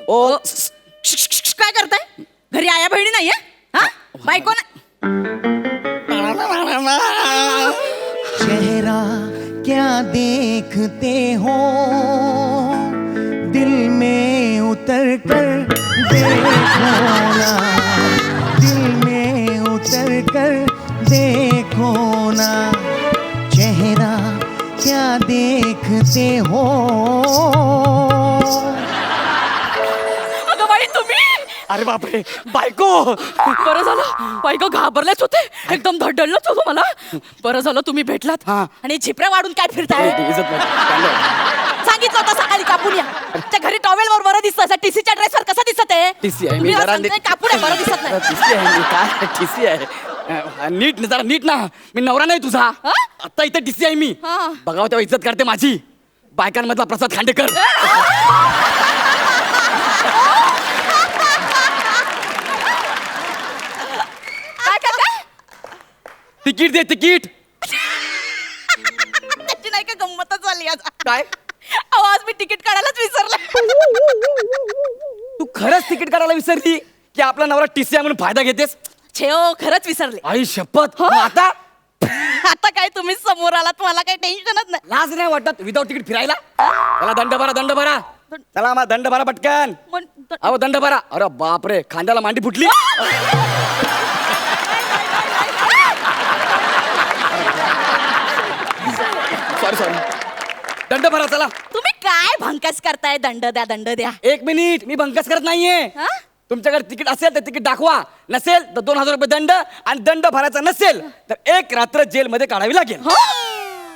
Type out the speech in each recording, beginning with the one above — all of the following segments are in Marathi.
ओ काय करताय? घरी आया बहिणी नाहीये? हा बायको ना. चेहरा क्या देखते हो दिल में उतर कर देखो ना, दिल में उतर कर देखो ना, चेहरा क्या देखते हो. अगं बाई तुम्ही. अरे बापरे बायको. बरं झालं, बायको घाबरलेच होते, एकदम धडधडलंच होतो मला. बरं झालं तुम्ही भेटलात. हा. आणि झिपऱ्या वाढून काय फिरताय? इज्जत नाही. सांगितलं होतं सकाळी कापून या. त्या घरी टॉवेल वर बरं दिसतं, टीसीच्या ड्रेसवर कसं दिसत आहे? टीसी आहे मी मी जरा सांगते, कापून आहे, बरं दिसत नाही. टीसी आहे मी काय टीसी आहे. नीट जरा नीट ना, मी नवरा नाही तुझा. हा? आता इथे टीसी आहे मी. हा. बघावं तेव्हा इज्जत करते माझी. बायकांमधला प्रसाद खांडेकर. काय काय काय? तिकीट दे तिकीट. त्याची नाही का गंमतच झाली आज. काय अहो, आज मी तिकीट काढायलाच विसरले. तू खरंच तिकीट काढायला विसरली की आपला नवरा टीसी आहे म्हणून फायदा घेतेस? छे खरंच विसरले. आई शपथ. हो? मग आता आता काय तुम्ही समोर आलात, मला काही टेन्शनच नाही. लाज नाही वाटत विदाऊट तिकीट फिरायला? चला दंड भरा दंड भरा. चला मग दंड भरा पटकन. अहो दंड भरा. अरे बापरे खांद्याला मांडी फुटली. Sorry sorry. दंड भरा चला. तुम्ही काय भंकस करताय? दंड द्या दंड द्या. एक मिनिट मी भंकस करत नाहीये. हा? तुमच्याकडे तिकीट असेल तर तिकीट दाखवा, नसेल तर 2000 रुपये दंड, आणि दंड भरायचा नसेल तर 1 रात्र जेलमध्ये काढावी लागेल. हो?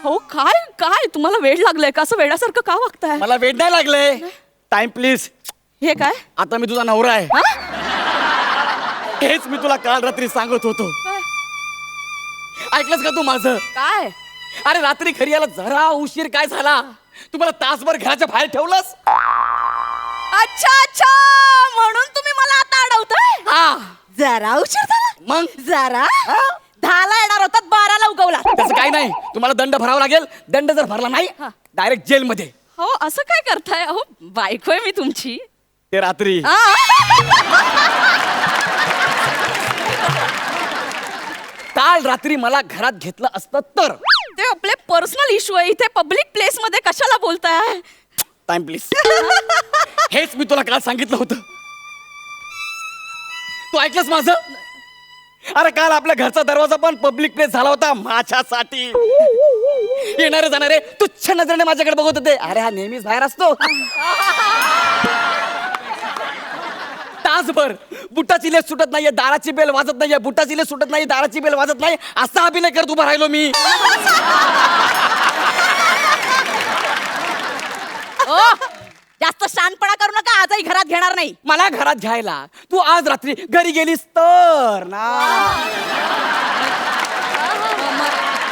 हो काय काय तुम्हाला वेळ लागलाय का? असं वेड्यासारखं का वागताय? मला वेळ नाही लागले. Time please. हे काय? आता मी तुझा नवरा आहे. हा? हेच मी तुला काल रात्री सांगत होतो. ऐकलंस का तू माझं? काय? अरे रात्री घरी यायला जरा उशीर काय झाला? तुम्हाला तासभर घराच्या बाहेर ठेवलंस. अच्छा अच्छा, म्हणून तुम्ही मला आता अडवताय? हा जरा उशीर झाला. मग जरा 10ला येणार होतात, 12ला उगवला. तसं काही नाही. तुम्हाला दंड भरावा लागेल. दंड जर भरला नाही हा. डायरेक्ट जेलमध्ये. हो असं काय करताय? अहो बायको आहे मी तुमची. ते रात्री हा? काल रात्री मला घरात घेतलं असतं तर. ते आपले पर्सनल इश्यू आहे. इथे पब्लिक प्लेस मध्ये कशाला बोलताय? Time please. हेच मी तुला काल सांगितलं होतं. तू ऐकलंस माझं? अरे काल आपल्या घरचा दरवाजा पण पब्लिक प्लेस झाला होता माझ्यासाठी. येणारे जाणारे तुच्छ नजरेने माझ्याकडे बघत होते. अरे हा नेहमीच बाहेर असतो. तासभर बुटाची लेस सुटत नाहीये, दाराची बेल वाजत नाहीये, बुटाची लेस सुटत नाही, दाराची बेल वाजत नाही, असा अभिनय करत उभा राहिलो मी. ओ, जास्त शानपणा करू नका. आजही घरात घेणार नाही. मला घरात घ्यायला तू आज रात्री घरी गेलीस तर ना.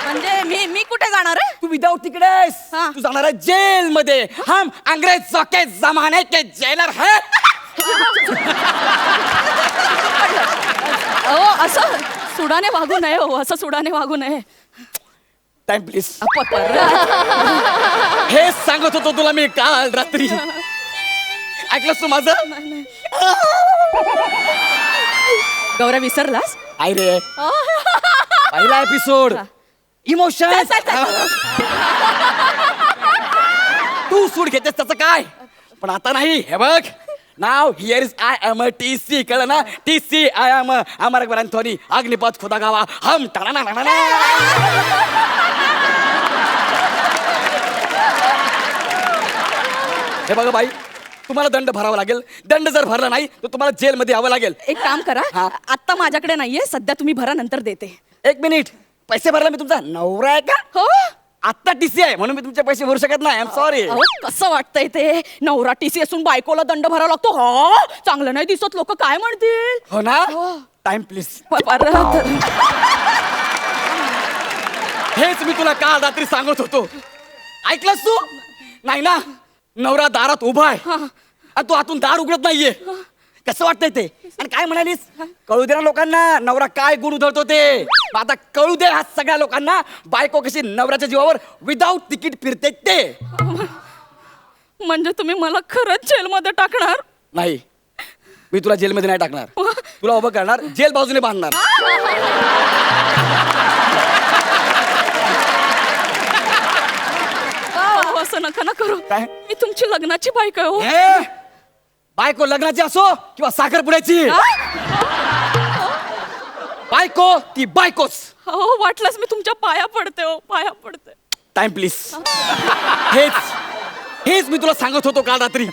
म्हणजे मी कुठे जाणार आहे? तू विदाउट तिकडेस. हा. तू जाणार आहे जेल मध्ये. हम अंग्रेजों के जमाने के जेलर है. हो असं सुडाने वागू नये. हो असं सुडाने वागू नये. Time please. परत. हेच सांगत होतो तुला मी काल रात्री. ऐकलंस तू माझं? गौऱ्या विसरलास? आई रे पहिला एपिसोड इमोशन. तू सूड घेतेस त्याचं काय, पण आता नाही. हे बघ नाव here is I am a TC. कळलं ना? TC I am Amar Akbar Anthony Agneepath Khuda Gawah हम टाणा. हे बघा बाई, तुम्हाला दंड भरावा लागेल. दंड जर भरला नाही तर तुम्हाला जेलमध्ये यावं लागेल. एक काम करा, हा. आता माझ्याकडे नाहीये सध्या, तुम्ही भरा नंतर देते. 1 मिनिट. पैसे भरला मी तुमचा नवरा आहे का? हो. आत्ता टीसी आहे म्हणून मी तुमचे पैसे भरू शकत नाही. I am sorry. अहो, कसं वाटतंय ते? नवरा टीसी असून बायकोला दंड भरावा लागतो. हा चांगलं नाही दिसत. लोक काय म्हणतील? हो ना? हो. Time please. परत. हेच मी तुला काल रात्री सांगत होतो. ऐकलंस तू? नाही ना? नवरा दारात उभा आहे आणि तू आतून दार उघडत नाहीये. कसं वाटतंय ते आणि काय म्हणालीस कळू दे ना लोकांना नवरा काय गुण उधळतो ते आता कळू दे ह्या सगळ्या लोकांना बायको कशी नवऱ्याच्या जीवावर विदाऊट तिकीट फिरते ते म्हणजे तुम्ही मला खरंच जेलमध्ये टाकणार? नाही मी तुला जेलमध्ये नाही टाकणार तुला उभं करणार जेल बाजूने बांधणार अहो, असं नका ना करू. काय? मी तुमची लग्नाची बायको आहे हो. ए, बायको लग्नाची असो किंवा साखरपुड्याची बायको ती बायकोच हो वाटलंच मी तुमच्या पाया पडते हो पाया पडते. टाइम प्लीज हेच हेच मी तुला सांगत होतो काल रात्री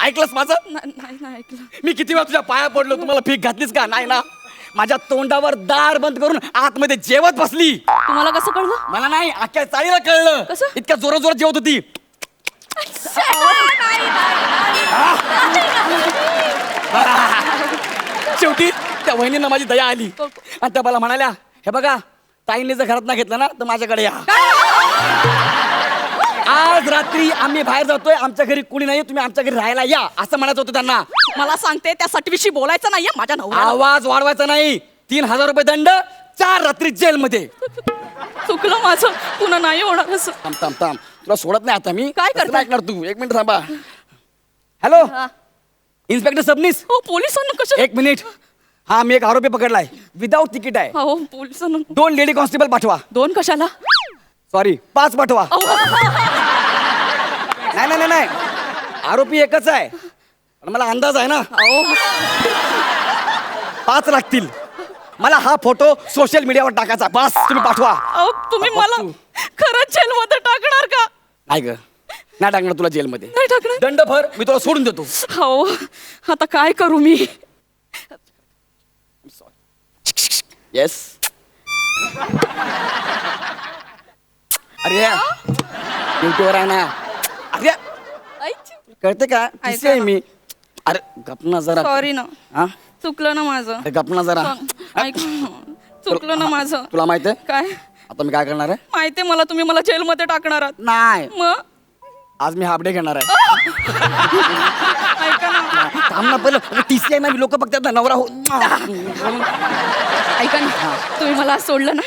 ऐकलंस माझं नाही नाही ऐकलं. मी किती वेळा तुझ्या पाया पडलो तुम्हाला भीक घातलीस का नाही ना माझ्या तोंडावर दार बंद करून आतमध्ये जेवत बसली तुम्हाला कसं कळलं? मला नाही अख्ख्या चाळीला कळलं कसं? इतक्या जोरात जोरात जेवत होती शेवटी त्या वहिनींना माझी दया आली आणि त्या मला म्हणाल्या हे बघा ताईंनी जर घरात ना घेतलं ना तर माझ्याकडे या आज रात्री आम्ही बाहेर जातोय आमच्या घरी कुणी नाही तुम्ही आमच्या घरी राहायला या असं म्हणायचं होतं त्यांना मला सांगते त्या सटवीशी बोलायचं नाहीये माझ्या नवऱ्याला. आवाज वाढवायचा नाही 3000 रुपये दंड 4 रात्री जेलमध्ये चुकलं माझं पुन्हा नाही होणार असं. थांब थांब थांब तुला सोडत नाही आता मी काय कसं करताय? नाही ऐकणार तू 1 मिनिट थांबा हॅलो हा. इन्स्पेक्टर सबनीस हो पोलिसांना कसं? 1 मिनिट हा मी एक आरोपी पकडलाय विदाऊट तिकीट आहे हो पोलिसांना 2 लेडी कॉन्स्टेबल पाठवा 2 कशाला? सॉरी 5 पाठवा अहो, नाही नाही नाही नाही आरोपी एकच आहे पण मला अंदाज आहे ना अहो, 5 लागतील मला हा फोटो सोशल मीडियावर टाकायचा बस तुम्ही पाठवा अहो, तुम्ही मला तू. खरंच जेलमध्ये टाकणार का? नाही ग नाही टाकणार तुला जेलमध्ये नाही टाकणार. दंड भर मी तुला सोडून देतो हो आता काय करू मी? येस अरे ड्युटीवर आहे ना अरे कळते का किती आहे मी अरे गपना जरा सॉरी ना हा चुकलं ना माझं. अरे गपना जरा ऐक चुकलं ना माझं. तुला माहित आहे काय आता मी काय करणार आहे माहितीये मला तुम्ही मला जेलमध्ये टाकणार आहात. नाही मग आज मी हाफ डे घेणार आहे ऐका ना थांब ना पहिलं टीसी आहे ना लोक बघतात ना नवरा हो ऐका ना तुम्ही मला आज सोडलं ना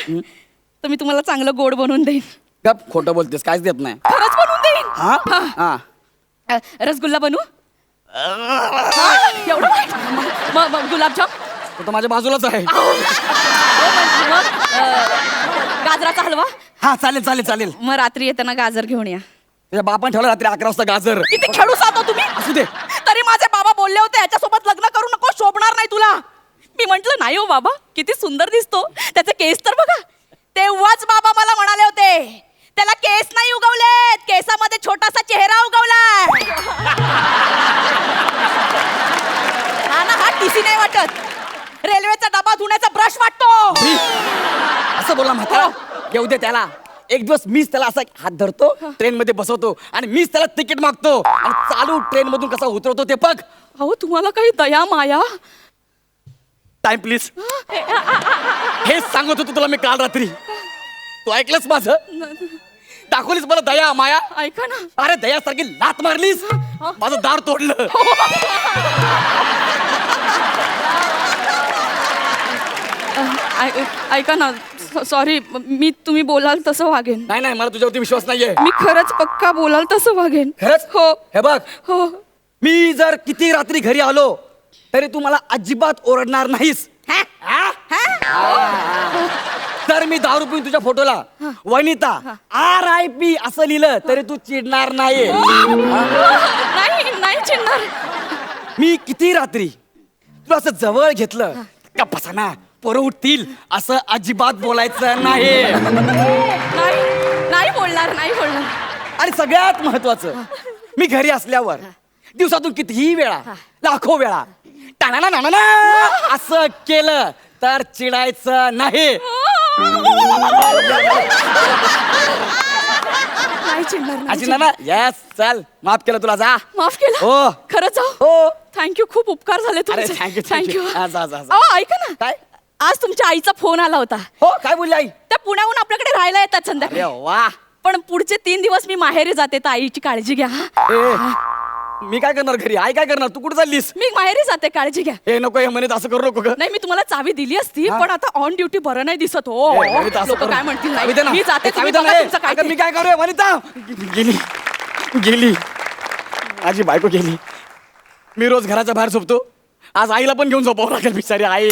तर मी तुम्हाला चांगलं गोड बनवून देईन. गप खोटं बोलतेस काहीच देत नाही खरंच बनवून देईन. हा हा रसगुल्ला बनवू? हा, एवढं वाईट? मग गुलाबजाम? तो तर माझ्या बाजूलाच आहे मग गाजराचा हलवा? हा चालेल चालेल चालेल मग रात्री येताना गाजर घेऊन या. तुझ्या बापान ठेवलं रात्री 11 वाजता गाजर किती खेळू जातो तुम्ही? असू दे तरी माझे बाबा बोलले होते याच्यासोबत लग्न करू नको शोभणार नाही तुला. मी म्हंटल नाही हो बाबा किती सुंदर दिसतो त्याचे केस तर बघा. तेव्हाच बाबा मला म्हणाले होते त्याला केस नाही उगवलेत केसामध्ये छोटासा चेहरा उगवलाय. हा ना हा टीसी नाही वाटत रेल्वेचा डबा धुण्याचा ब्रश वाटतो. असं बोला म्हातारा येऊ दे त्याला एक दिवस मीच त्याला असा हात धरतो ट्रेन मध्ये बसवतो आणि मीच त्याला तिकीट मागतो आणि चालू ट्रेन मधून कसा उतरवतो ते बघ. अहो तुम्हाला काही दया माया? टाइम प्लीज हेच सांगत होतो तुला मी काल रात्री तू ऐकलंस माझं दाखवलीस मला दया माया. ऐका ना अरे दयासारखी लात मारलीस माझं दार तोडलं. ऐका ना सॉरी मी तुम्ही बोलाल तसं वागेन. नाही नाही मला तुझ्यावरती विश्वास नाहीये मी खरंच पक्का बोलाल तसं वागेन. खरंच हो हे बघ हो मी जर किती रात्री घरी आलो तरी तू मला अजिबात ओरडणार नाहीस. हा? तर मी दारू पिऊन तुझ्या फोटोला वनिता RIP असं लिहिलं तरी तू चिडणार नाही. नाही नाही चिडणार. मी किती रात्री तुला असं जवळ घेतलं का बसाना पोरं उठतील असं अजिबात बोलायचं नाही. नाही नाही बोलणार नाही बोलणार. आणि सगळ्यात महत्वाचं मी घरी असल्यावर दिवसातून कितीही वेळा लाखो वेळा टाणा नाना असं केलं तर चिडायचं नाही. नाही चिडणार नाही अशी ना येस चल माफ केलं तुला जा. माफ केलं हो. खरंच जाऊ हो थँक्यू खूप उपकार झाले अरे तुमचे. थँक्यू थँक्यू जा जा जा. अहो ऐका ना काय आज तुमच्या आईचा फोन आला होता. हो काय बोलली आई? त्या पुण्याहून आपल्याकडे राहायला येतात अरे संध्याकाळी वा पण पुढचे 3 दिवस मी माहेरी जाते तर आईची काळजी घ्या. हा? ए मी काय करणार घरी? आई काय करणार? तू कुठे चाललीस? मी माहेरी जाते, काळजी घ्या. हे नको, हे म्हणत असं करू नको ग. नाही, मी तुम्हाला चावी दिली असती, हा. पण आता ऑन ड्युटी बरं नाही दिसत हो. ए, वनिता, असं लोक करू काय नको. म्हणतील? चावी दे ना. नाही, मी जाते, ए, चावी तुम्ही दे ना. बघा ए, तुमचं काय अगं, ते. मी काय करू वनिता? गेली गेली माझी बायको गेली. मी रोज घराच्या बाहेर झोपतो, आज आईला पण घेऊन झोपावं लागेल, बिचारी आई.